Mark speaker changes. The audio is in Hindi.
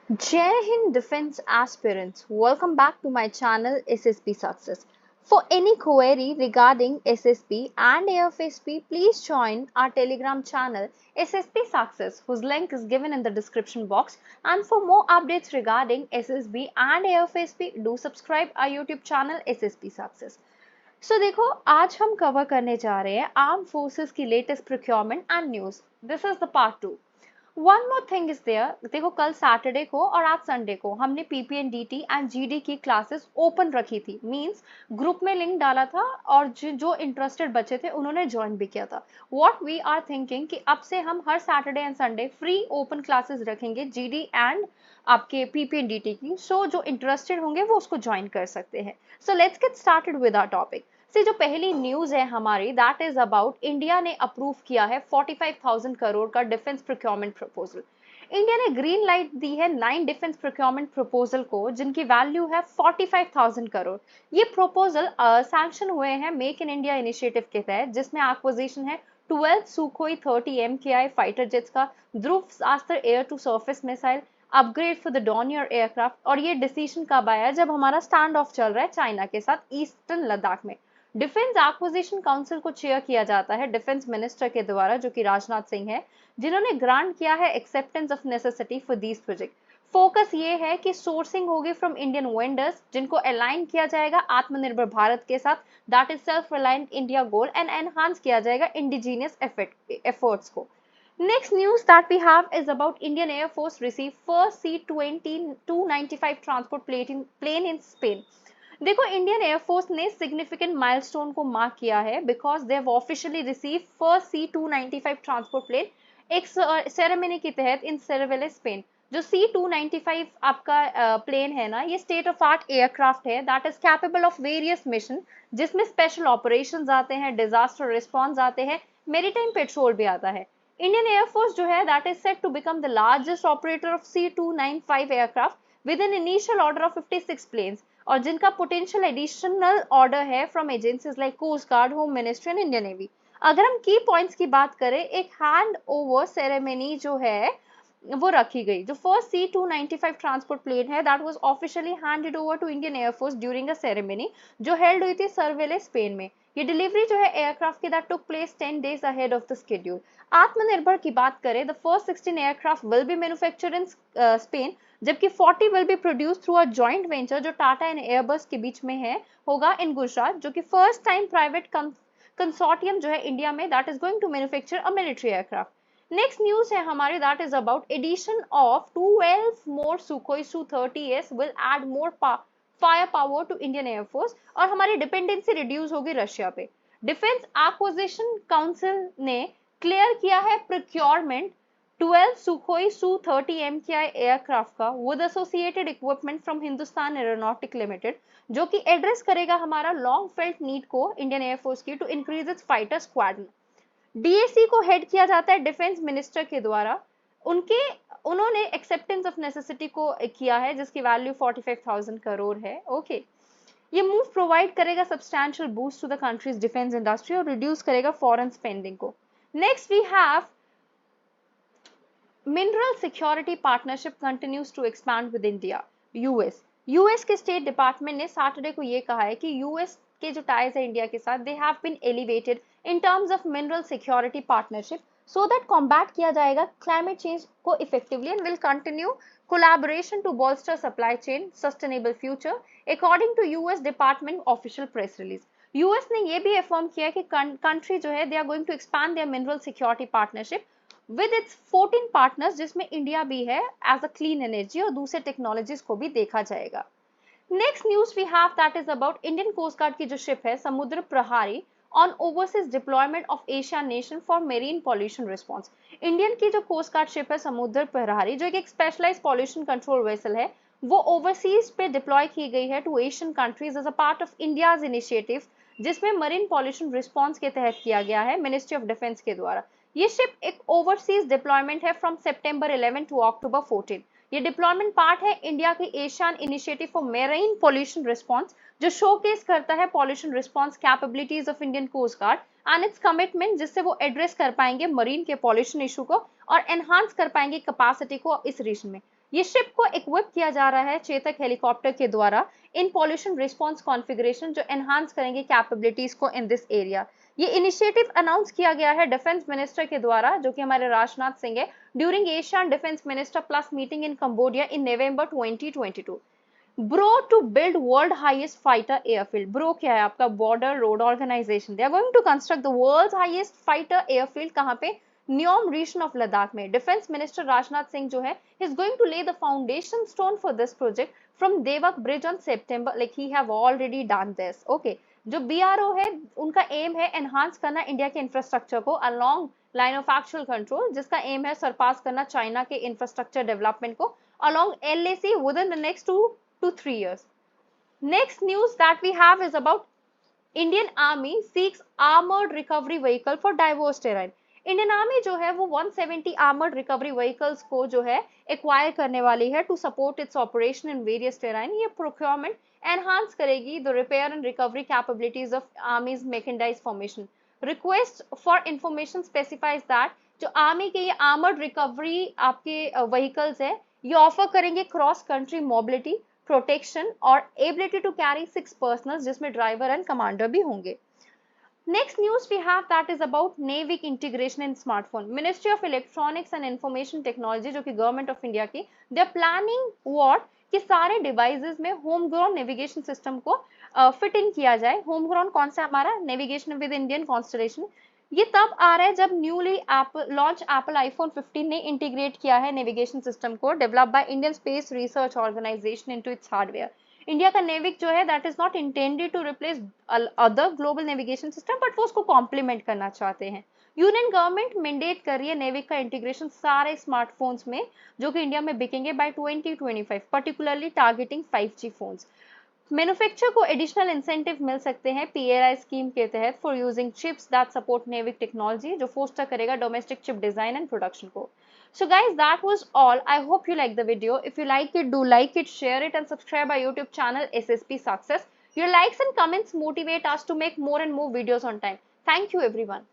Speaker 1: Jai Hind Defense aspirants, welcome back to my channel SSP Success. For any query regarding SSP and AFSP, please join our Telegram channel SSP Success, whose link is given in the description box. And for more updates regarding SSB and AFSP, do subscribe our YouTube channel SSP Success. So देखो आज हम कवर करने जा रहे हैं आर्म फोर्सेस की latest procurement and news. This is the part 2. One more thing is there. देखो कल सैटरडे को और आज संडे को हमने पीपीएनडीटी एंड जीडी की क्लासेस ओपन रखी थी. मींस ग्रुप में लिंक डाला था और जो इंटरेस्टेड बच्चे थे उन्होंने ज्वाइन भी किया था. व्हाट वी आर थिंकिंग कि अब से हम हर Saturday and Sunday free open classes रखेंगे जीडी एंड आपके पीपीएनडीटी की. सो जो इंटरेस्टेड होंगे वो उसको ज्वाइन कर सकते हैं. So let's get started with our topic. से जो पहली न्यूज है हमारी दैट इज अबाउट इंडिया ने अप्रूव किया है 45,000 करोड़ का डिफेंस प्रोक्योरमेंट प्रपोजल. इंडिया ने ग्रीन लाइट दी है 9 डिफेंस प्रोक्योरमेंट प्रपोजल को जिनकी वैल्यू है 45,000 करोड़. ये प्रपोजल सैंक्शन हुए हैं मेक इन इंडिया इनिशिएटिव के तहत जिसमें एक्विजिशन है 12 सुखोई 30 MKI फाइटर जेट्स का, Dhruv Astra air to surface missile, upgrade for the Dornier aircraft. और ये डिसीजन कब आया जब हमारा स्टैंड ऑफ चल रहा है चाइना के साथ ईस्टर्न लद्दाख में. डिफेंस एक्विजिशन काउंसिल को चेयर किया जाता है डिफेंस मिनिस्टर के द्वारा जो कि राजनाथ सिंह है, जिन्होंने ग्रांट किया है acceptance of necessity for these project. Focus ये है कि सोर्सिंग होगी फ्रॉम इंडियन वेंडर्स जिनको अलाइन किया जाएगा आत्मनिर्भर भारत के साथ, that is self reliant India goal, and enhance किया जाएगा इंडिजिनियस एफर्ट्स को. Next news that we have is about Indian Air Force received first C-20 295 transport plane in Spain. देखो इंडियन एयरफोर्स ने सिग्निफिकेंट माइलस्टोन को मार्क किया है because they have officially receive first C-295 transport plane एक सेरेमनी के तहत इन सेरेवेले स्पेन. जो C-295 आपका प्लेन है ना, ये स्टेट ऑफ आर्ट एयरक्राफ्ट है that is capable of various mission जिसमें स्पेशल ऑपरेशंस आते हैं, डिजास्टर रिस्पॉन्स आते हैं, मेरीटाइम पेट्रोल भी आता है. इंडियन एयरफोर्स जो है that is set to become the largest operator of C-295 aircraft with an initial order of 56 planes और जिनका पोटेंशियल एडिशनल ऑर्डर है from agencies like coast guard, home ministry and Indian navy. अगर हम की पॉइंट्स की बात करें, एक हैंड ओवर सेरेमनी जो है वो रखी गई. जो फर्स्ट C-295 ट्रांसपोर्ट प्लेन है that was officially handed over to Indian air force during a ceremony जो हेल्ड हुई थी सर्वेले स्पेन में. ये डिलीवरी जो है एयरक्राफ्ट की that took place 10 days ahead of the schedule. आत्मनिर्भर की बात करें, the first 16 aircraft will be manufactured in Spain जबकि 40 will be produce through a joint venture जो टाटा एंड एयरबस के बीच में है, होगा इन गुजरात, जो कि फर्स्ट टाइम प्राइवेट कंसोर्टियम जो है इंडिया में that is going to manufacture a military aircraft. Next news है हमारी that is about addition of 12 more Sukhoi Su-30S will add more fire power to Indian air force और हमारी डिपेंडेंसी रिड्यूस होगी रशिया पे. डिफेंस एक्विजिशन काउंसिल ने क्लियर किया है procurement 12 Sukhoi Su-30 MKI aircraft का with associated equipment from Hindustan aeronautic limited जो कि एड्रेस करेगा हमारा लॉन्ग फेल्ट नीड को इंडियन एयरफोर्स की to increase its fighter squadron. DAC को हेड किया जाता है डिफेंस मिनिस्टर के द्वारा. उन्होंने एक्सेप्टेंस ऑफ नेसेसिटी को किया है जिसकी वैल्यू 45,000 करोड़ है. ओके, ये मूव प्रोवाइड करेगा substantial boost to the country's defence industry और रिड्यूस करेगा फॉरेन स्पेंडिंग को. Next we have mineral security partnership continues to expand with India. US के स्टेट डिपार्टमेंट ने सैटरडे को ये कहा है कि यूएस के जो टाइज है इंडिया के साथ they have been elevated in terms of mineral security partnership so that combat किया जाएगा क्लाइमेट चेंज को effectively and will continue collaboration to bolster supply chain sustainable future according to US Department official press release. US ने ये भी affirm किया कि country जो है they are going to expand their mineral security partnership with its 14 partners जिसमें इंडिया भी है as a clean energy और दूसरे टेक्नोलॉजीज को भी देखा जाएगा. Next news we have that is about Indian coast guard की जो शिप है Samudra Prahari on overseas deployment of ASEAN nation for marine pollution response. Indian की जो कोस्ट गार्ड शिप है समुद्र प्रहारी जो एक स्पेशलाइज्ड पॉल्यूशन कंट्रोल वेसल है वो ओवरसीज पे डिप्लॉय की गई है to ASEAN countries as a part of India's initiative जिसमें मरीन पॉल्यूशन रिस्पॉन्स के तहत किया गया है मिनिस्ट्री ऑफ डिफेंस के द्वारा. ये शिप एक ओवरसीज डिप्लॉयमेंट है फ्रॉम सितंबर 11 टू अक्टूबर 14. ये डिप्लॉयमेंट पार्ट है इंडिया के ASEAN initiative for marine pollution response जो शोकेस करता है pollution response capabilities of Indian coast guard and its commitment जिससे वो एड्रेस कर पाएंगे मरीन के पॉल्यूशन इशू को और एनहांस कर पाएंगे कैपेसिटी को इस रीजन में. ये शिप को इक्विप किया जा रहा है चेतक हेलीकॉप्टर के द्वारा इन पॉल्यूशन रिस्पॉन्स कॉन्फ़िगरेशन, जो एनहांस करेंगे कैपेबिलिटीज को इन दिस एरिया। ये इनिशिएटिव अनाउंस किया गया है डिफेंस मिनिस्टर के द्वारा, जो कि हमारे राजनाथ सिंह है, during ASEAN defence minister plus meeting in Cambodia in November 2022। BRO to build world highest fighter airfield. BRO क्या है आपका? Border road organisation. They are going to construct the world highest fighter airfield. कहां पे? न्योम रीजन ऑफ लद्दाख में। डिफेंस मिनिस्टर राजनाथ सिंह जो है is going to lay the foundation stone for this project from Devak bridge on सितंबर, like he have already done this. Okay, जो बीआरओ है उनका एम है एनहांस करना इंडिया के इंफ्रास्ट्रक्चर को along line of actual control, जिसका एम है सरपास करना चाइना के इंफ्रास्ट्रक्चर डेवलपमेंट को along LAC with in the next 2 to 3 years. Next news that we have is about Indian Army seeks armored recovery vehicle for diverse terrain. Indian army जो है वो 170 आर्मर्ड रिकवरी व्हीकल्स को जो है एक्वायर करने वाली है to support its operation in various terrain. ये प्रोक्योरमेंट एनहांस करेगी the repair and recovery capabilities of army's mechanised formation. Request for information specifies that जो आर्मी के ये आर्मर्ड रिकवरी आपके व्हीकल्स है, ये ऑफर करेंगे क्रॉस कंट्री मोबिलिटी, प्रोटेक्शन और एबिलिटी टू कैरी 6 पर्सनल, जिसमें ड्राइवर एंड कमांडर भी होंगे। Next news we have that is about NAVIC integration in smartphone. Ministry of Electronics and Information Technology जो कि गवर्नमेंट ऑफ इंडिया की, they are planning what कि सारे डिवाइसेस में होम ग्रोन नेविगेशन सिस्टम को फिट इन किया जाए। होम ग्रोन कौन सा? हमारा नेविगेशन विद इंडियन कॉन्स्टलेशन। ये तब आ रहा है जब न्यूली लॉन्च एप्पल आईफोन 15 ने इंटीग्रेट किया है नेविगेशन सिस्टम को develop by Indian space research organisation into its hardware. India का नेविक जो है that is not intended to replace other global navigation system, but वो उसको कॉम्प्लीमेंट करना चाहते हैं। यूनियन गवर्नमेंट मैंडेट कर रही है नेविक का इंटीग्रेशन सारे स्मार्टफोन्स में जो कि इंडिया में बिकेंगे by 2025, particularly targeting 5G phones. Manufacturer को एडिशनल इंसेंटिव मिल सकते हैं पीएलआई स्कीम के तहत for using chips that support NavIC technology, जो फोस्टर करेगा domestic chip design and production को। So guys, that was all. I hope you like the video. If you like it, do like it, share it and subscribe our YouTube channel SSP Success. Your likes and comments motivate us to make more and more videos on time. Thank you everyone.